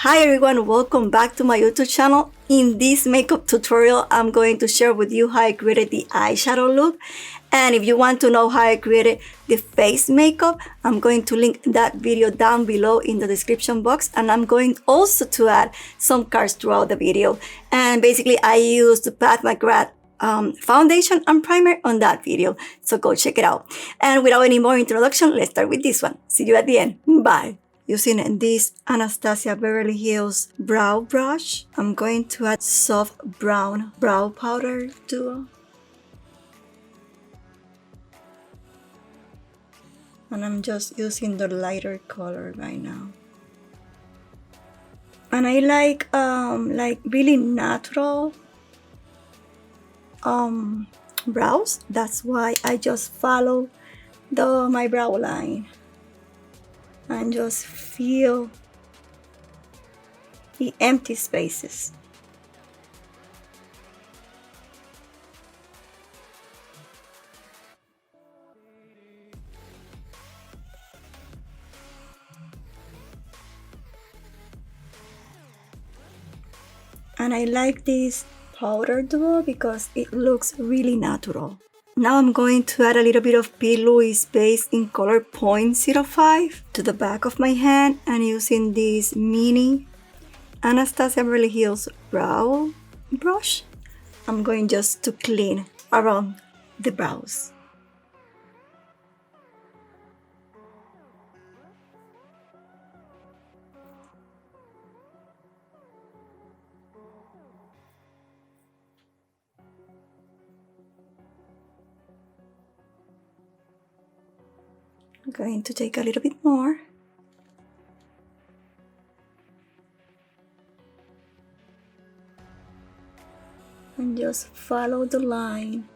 Hi everyone, welcome back to my YouTube channel. In this makeup tutorial, I'm going to share with you how I created the eyeshadow look. And if you want to know how I created the face makeup, I'm going to link that video down below in the description box. And I'm going also to add some cards throughout the video. And basically I used the Path McGrath foundation and primer on that video. So go check it out. And without any more introduction, let's start with this one. See you at the end. Bye. Using this Anastasia Beverly Hills brow brush, I'm going to add soft brown brow powder duo. And I'm just using the lighter color right now. And I like really natural brows. That's why I just follow my brow line. And just feel the empty spaces. And I like this powder duo because it looks really natural. Now I'm going to add a little bit of P. Louise base in color 0.05 to the back of my hand, and using this mini Anastasia Beverly Hills brow brush, I'm going just to clean around the brows. I'm going to take a little bit more. And just follow the line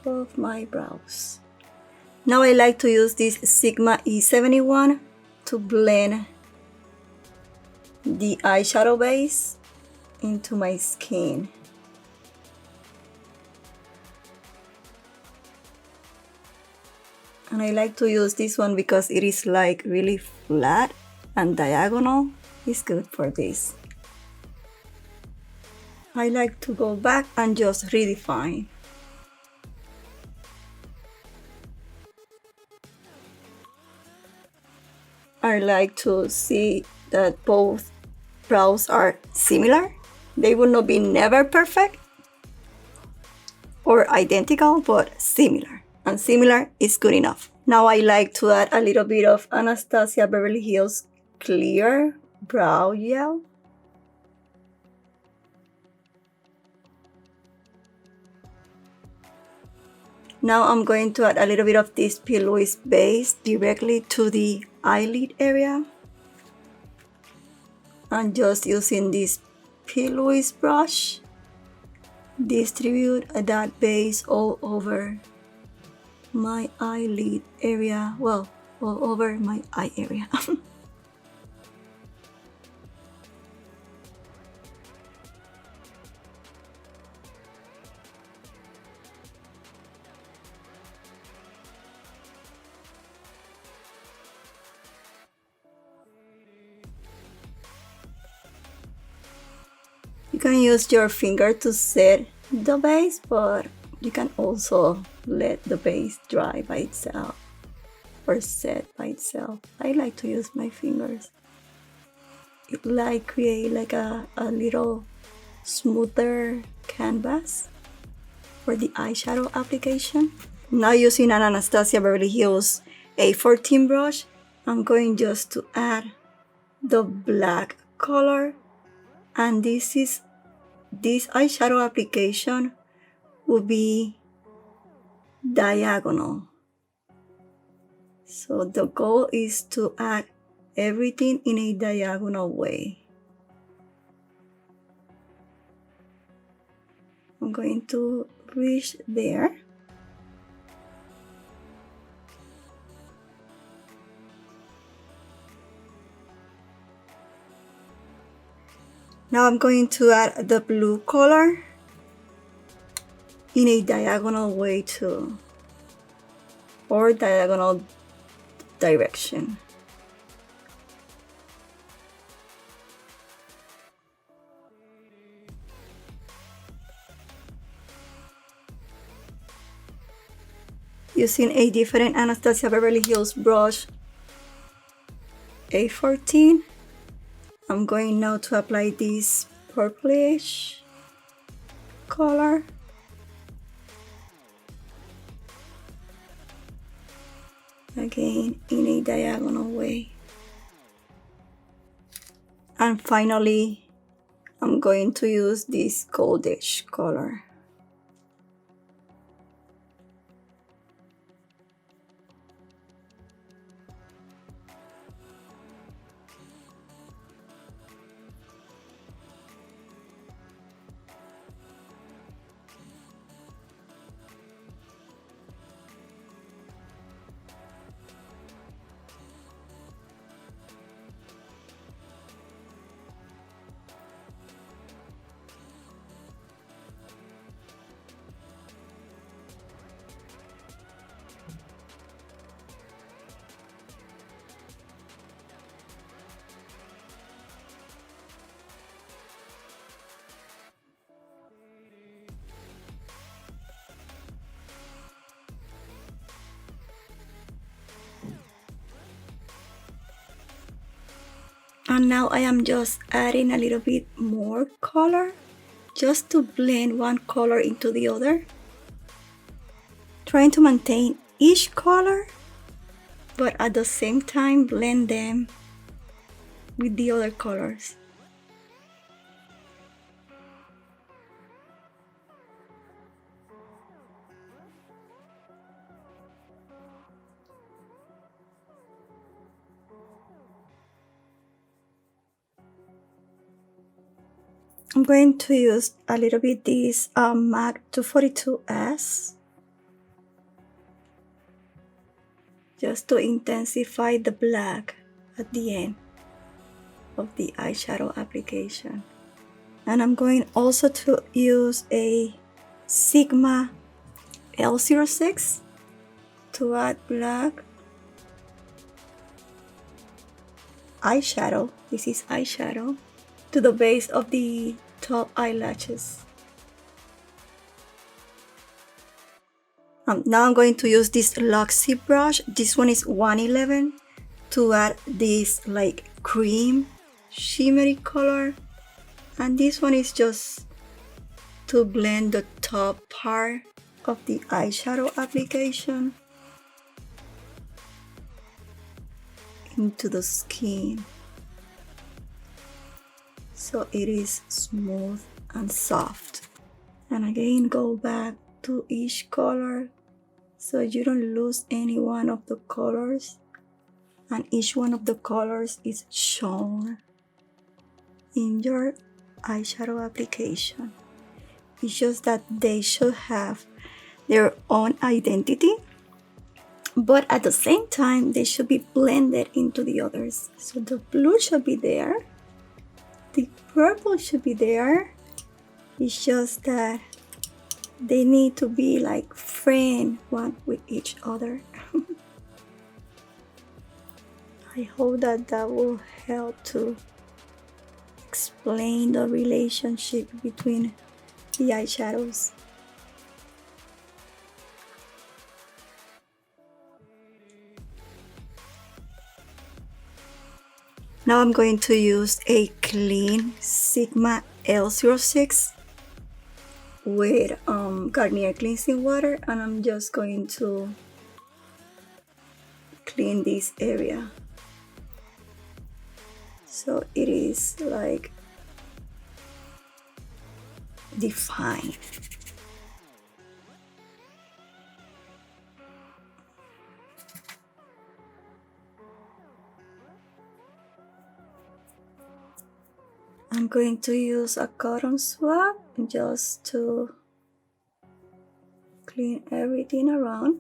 of my brows. Now I like to use this Sigma E71 to blend the eyeshadow base into my skin. And I like to use this one because it is like really flat and diagonal. It's good for this. I like to go back and just redefine. I like to see that both brows are similar. They will not be never perfect or identical, but similar. And similar is good enough. Now I like to add a little bit of Anastasia Beverly Hills clear brow gel. Now I'm going to add a little bit of this P. Louise base directly to the eyelid area. And just using this P. Louise brush, distribute that base all over my eyelid area, well, all over my eye area. You can use your finger to set the base, but you can also let the base dry by itself or set by itself. I like to use my fingers. It like create like a little smoother canvas for the eyeshadow application. Now using an Anastasia Beverly Hills A14 brush, I'm going just to add the black color, and this eyeshadow application will be diagonal. So the goal is to add everything in a diagonal way. I'm going to reach there. Now I'm going to add the blue color in a diagonal way too, or diagonal direction. using a different Anastasia Beverly Hills brush, A14. I'm going now to apply this purplish color. Again, in a diagonal way. And finally, I'm going to use this goldish color. And now I am just adding a little bit more color just to blend one color into the other. Trying to maintain each color, but at the same time blend them with the other colors. I'm going to use a little bit this MAC 242S just to intensify the black at the end of the eyeshadow application. And I'm going also to use a Sigma L06 to add black eyeshadow. This is eyeshadow to the base of the top eyelashes. Now I'm going to use this Luxie brush. This one is 111 to add this like cream shimmery color, and this one is just to blend the top part of the eyeshadow application into the skin, so it is smooth and soft. And again, go back to each color so you don't lose any one of the colors, and each one of the colors is shown in your eyeshadow application. It's just that they should have their own identity, but at the same time they should be blended into the others. So the blue should be there, the purple should be there. It's just that they need to be like friend one with each other. I hope that that will help to explain the relationship between the eyeshadows. Now I'm going to use a clean Sigma L06 with Garnier cleansing water, and I'm just going to clean this area so it is like defined. I'm going to use a cotton swab just to clean everything around.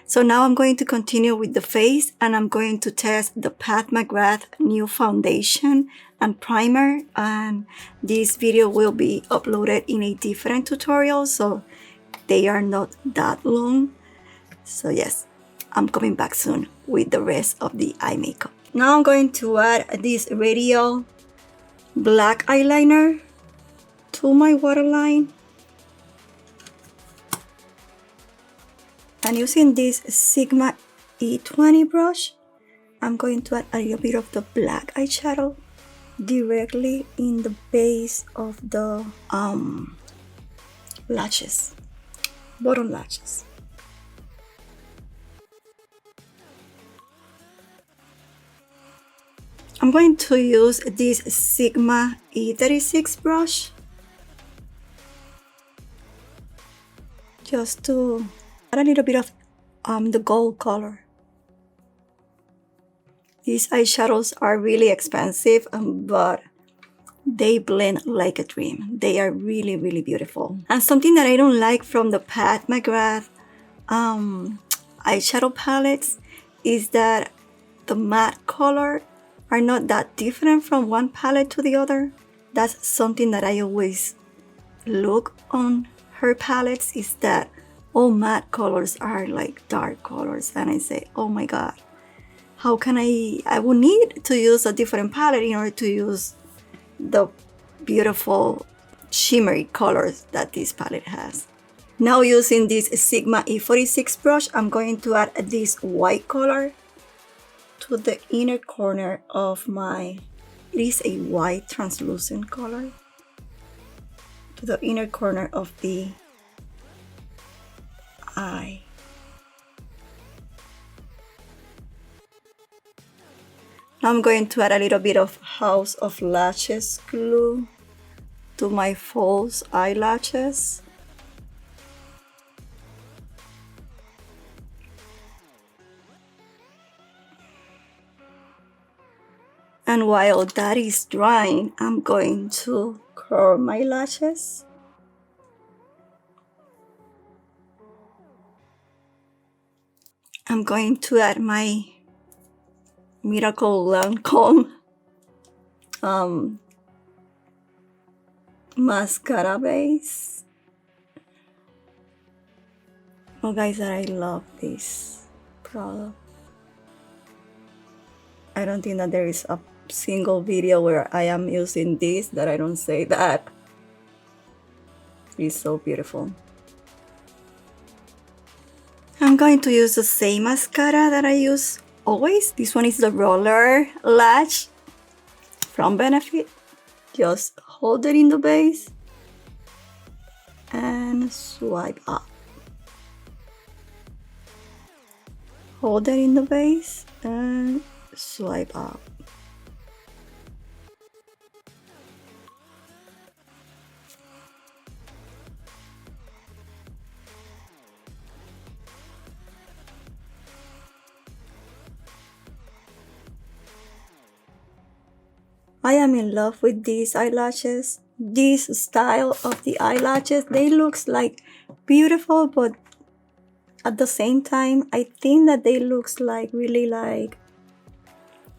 So now I'm going to continue with the face, and I'm going to test the Path McGrath new foundation and primer, and this video will be uploaded in a different tutorial, so they are not that long. So yes, I'm coming back soon with the rest of the eye makeup. Now I'm going to add this radial black eyeliner to my waterline. And using this Sigma E20 brush, I'm going to add a little bit of the black eyeshadow directly in the base of the lashes, bottom lashes. I'm going to use this Sigma E36 brush just to add a little bit of the gold color. These eyeshadows are really expensive, but they blend like a dream. They are really, really beautiful. And something that I don't like from the Path McGrath eyeshadow palettes is that the matte color are not that different from one palette to the other. That's something that I always look on her palettes, is that all matte colors are like dark colors, and I say, oh my god, how can I would need to use a different palette in order to use the beautiful shimmery colors that this palette has. Now using this Sigma E46 brush, I'm going to add this white color to the inner corner of my, it is a white translucent color, to the inner corner of the eye. Now I'm going to add a little bit of House of Lashes glue to my false eyelashes. And while that is drying, I'm going to curl my lashes. I'm going to add my Miracle Lancome mascara base. Oh guys, I love this product. I don't think that there is a single video where I am using this that I don't say that it's so beautiful. I'm going to use the same mascara that I use always. This one is the Roller Lash from Benefit. Just hold it in the base and swipe up. Hold it in the base and swipe up. I am in love with these eyelashes. This style of the eyelashes, they looks like beautiful, but at the same time, I think that they looks like really like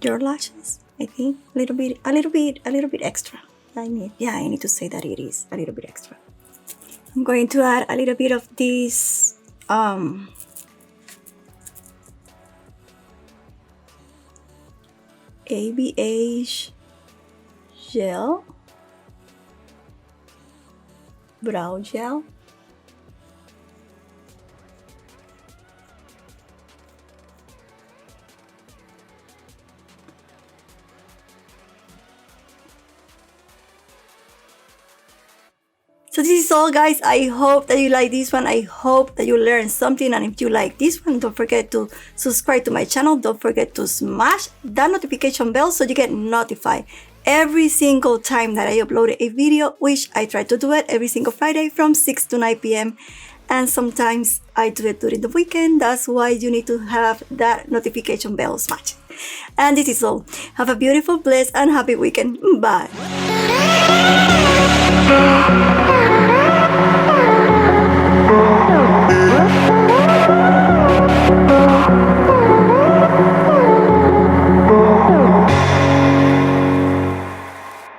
your lashes. I think a little bit extra. I need to say that it is a little bit extra. I'm going to add a little bit of this ABH gel, brow gel. So this is all, guys. I hope that you like this one. I hope that you learned something, and if you like this one, don't forget to subscribe to my channel. Don't forget to smash that notification bell so you get notified every single time that I upload a video, which I try to do it every single Friday from 6 to 9 p.m. And sometimes I do it during the weekend. That's why you need to have that notification bell smashed. And this is all. Have a beautiful, blessed, and happy weekend. Bye.